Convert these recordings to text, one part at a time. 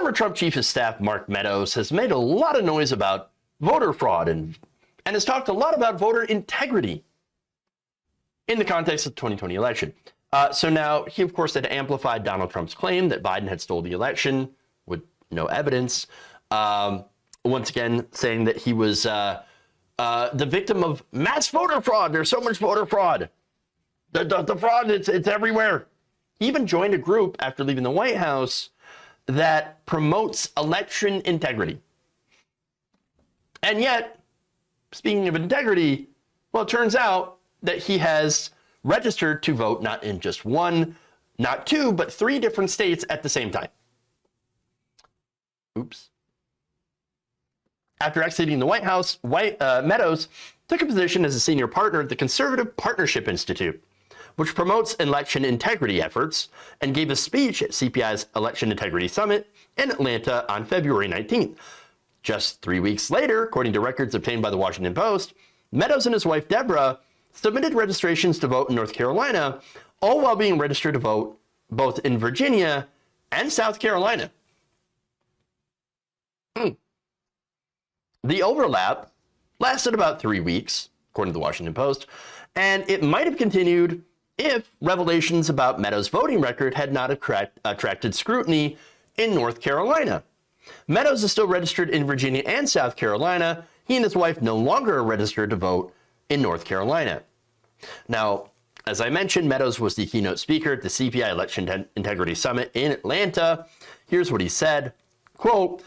Former Trump Chief of Staff Mark Meadows has made a lot of noise about voter fraud and has talked a lot about voter integrity in the context of the 2020 election. So now he, of course, had amplified Donald Trump's claim that Biden had stolen the election with no evidence. Once again, saying that he was the victim of mass voter fraud. There's so much voter fraud. The fraud, it's everywhere. He even joined a group after leaving the White House that promotes election integrity. And yet, speaking of integrity, well, it turns out that he has registered to vote not in just one, not two, but 3 different states at the same time. Oops. After exiting the White House, Meadows took a position as a senior partner at the Conservative Partnership Institute, which promotes election integrity efforts, and gave a speech at CPI's Election Integrity Summit in Atlanta on February 19th. Just 3 weeks later, according to records obtained by the Washington Post, Meadows and his wife Deborah submitted registrations to vote in North Carolina, all while being registered to vote both in Virginia and South Carolina. The overlap lasted about 3 weeks, according to the Washington Post, and it might have continued if revelations about Meadows' voting record had not attracted scrutiny in North Carolina. Meadows is still registered in Virginia and South Carolina. He and his wife no longer are registered to vote in North Carolina. Now, as I mentioned, Meadows was the keynote speaker at the CPI Election Integrity Summit in Atlanta. Here's what he said, quote,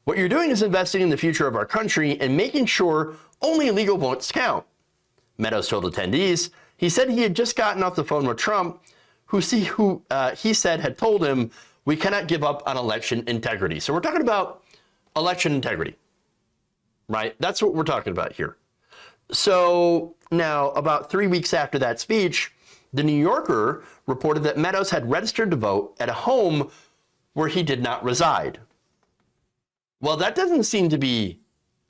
"What you're doing is investing in the future of our country and making sure only legal votes count." Meadows told attendees he said he had just gotten off the phone with Trump, who he said had told him, "We cannot give up on election integrity." So we're talking about election integrity, right? That's what we're talking about here. So now, about 3 weeks after that speech, the New Yorker reported that Meadows had registered to vote at a home where he did not reside. Well, that doesn't seem to be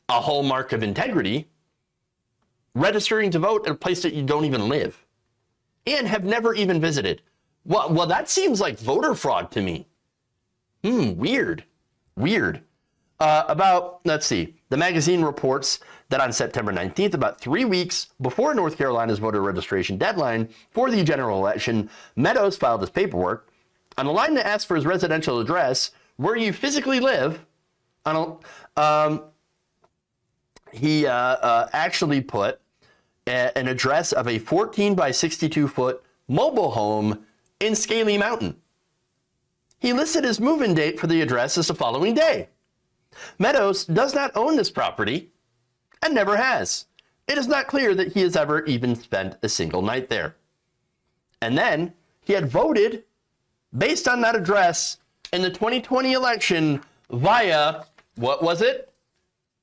a hallmark of integrity. Registering to vote at a place that you don't even live and have never even visited. Well, that seems like voter fraud to me. Weird. Let's see. The magazine reports that on September 19th, about 3 weeks before North Carolina's voter registration deadline for the general election, Meadows filed his paperwork. On a line that asked for his residential address, where you physically live, he actually put an address of a 14 by 62 foot mobile home in Scaly Mountain. He listed his move-in date for the address as the following day. Meadows does not own this property and never has. It is not clear that he has ever even spent a single night there. And then he had voted based on that address in the 2020 election via, what was it?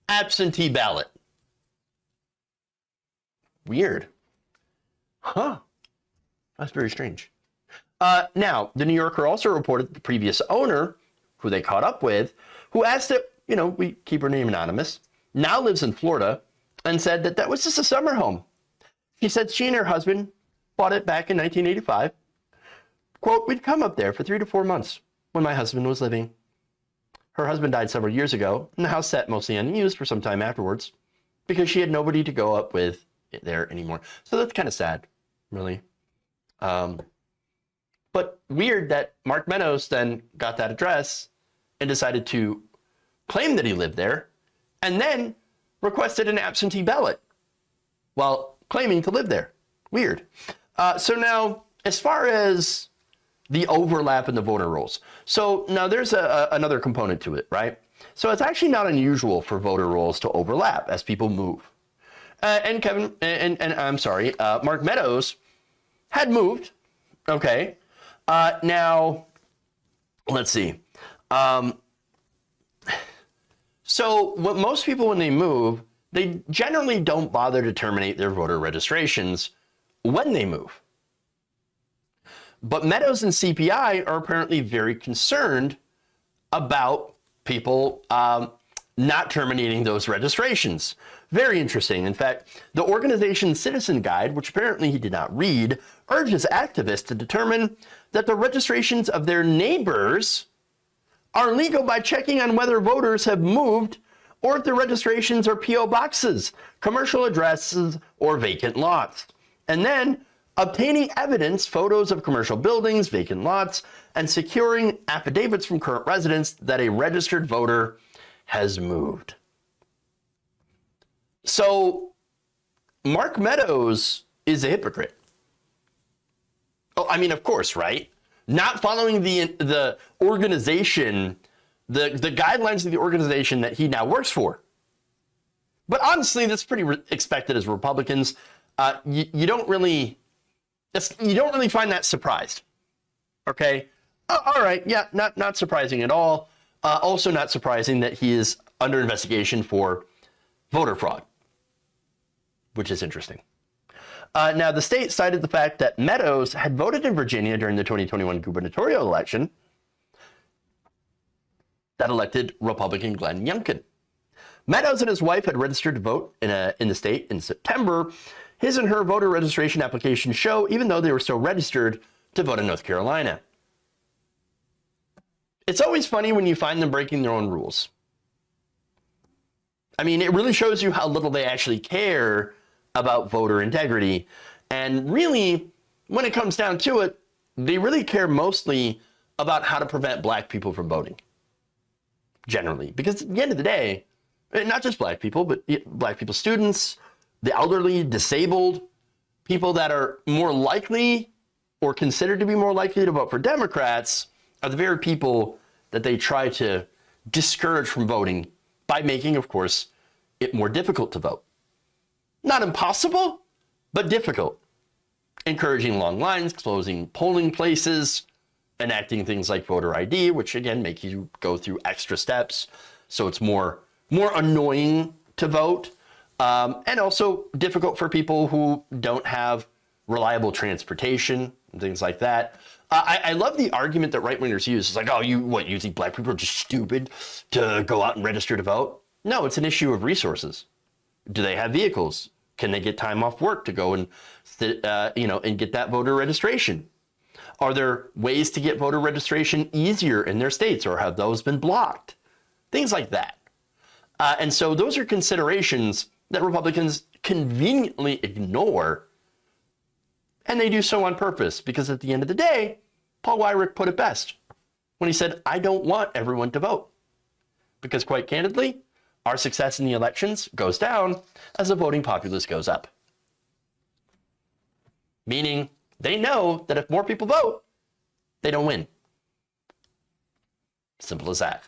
Absentee ballot. Weird. Huh. That's very strange. Now, the New Yorker also reported that the previous owner, who they caught up with, who asked it, we keep her name anonymous, now lives in Florida, and said that was just a summer home. She said she and her husband bought it back in 1985. Quote, "We'd come up there for 3 to 4 months when my husband was living. Her husband died several years ago, and the house sat mostly unused for some time afterwards because she had nobody to go up with there anymore." So that's kind of sad, really. But weird that Mark Meadows then got that address and decided to claim that he lived there and then requested an absentee ballot while claiming to live there. Weird. So now, as far as the overlap in the voter rolls, so now there's another component to it, right? So it's actually not unusual for voter rolls to overlap as people move. Mark Meadows had moved. Okay. Now, let's see. So what most people, when they move, they generally don't bother to terminate their voter registrations when they move. But Meadows and CPI are apparently very concerned about people not terminating those registrations. Very interesting. In fact, the organization's Citizen Guide, which apparently he did not read, urges activists to determine that the registrations of their neighbors are legal by checking on whether voters have moved or if their registrations are P.O. boxes, commercial addresses, or vacant lots. And then obtaining evidence, photos of commercial buildings, vacant lots, and securing affidavits from current residents that a registered voter has moved. So Mark Meadows is a hypocrite. Oh, I mean, of course, right? Not following the organization, the guidelines of the organization that he now works for. But honestly, that's pretty expected as Republicans. You don't really find that surprised. Okay. All right. Yeah. Not surprising at all. Also not surprising that he is under investigation for voter fraud, which is interesting. Now, the state cited the fact that Meadows had voted in Virginia during the 2021 gubernatorial election that elected Republican Glenn Youngkin. Meadows and his wife had registered to vote in the state in September. His and her voter registration applications show, even though they were still registered to vote in North Carolina. It's always funny when you find them breaking their own rules. I mean, it really shows you how little they actually care about voter integrity. And really, when it comes down to it, they really care mostly about how to prevent black people from voting. Generally. Because at the end of the day, not just black people, but black people, students, the elderly, disabled, people that are more likely or considered to be more likely to vote for Democrats are the very people that they try to discourage from voting by making, of course, it more difficult to vote. Not impossible, but difficult. Encouraging long lines, closing polling places, enacting things like voter ID, which again make you go through extra steps, so it's more annoying to vote, and also difficult for people who don't have reliable transportation and things like that. I love the argument that right-wingers use. It's like, oh, you think black people are just stupid to go out and register to vote? No, it's an issue of resources. Do they have vehicles? Can they get time off work to go and get that voter registration? Are there ways to get voter registration easier in their states, or have those been blocked? Things like that. And so those are considerations that Republicans conveniently ignore, and they do so on purpose, because at the end of the day, Paul Weyrich put it best when he said, I don't want everyone to vote. Because quite candidly, our success in the elections goes down as the voting populace goes up. Meaning they know that if more people vote, they don't win. Simple as that.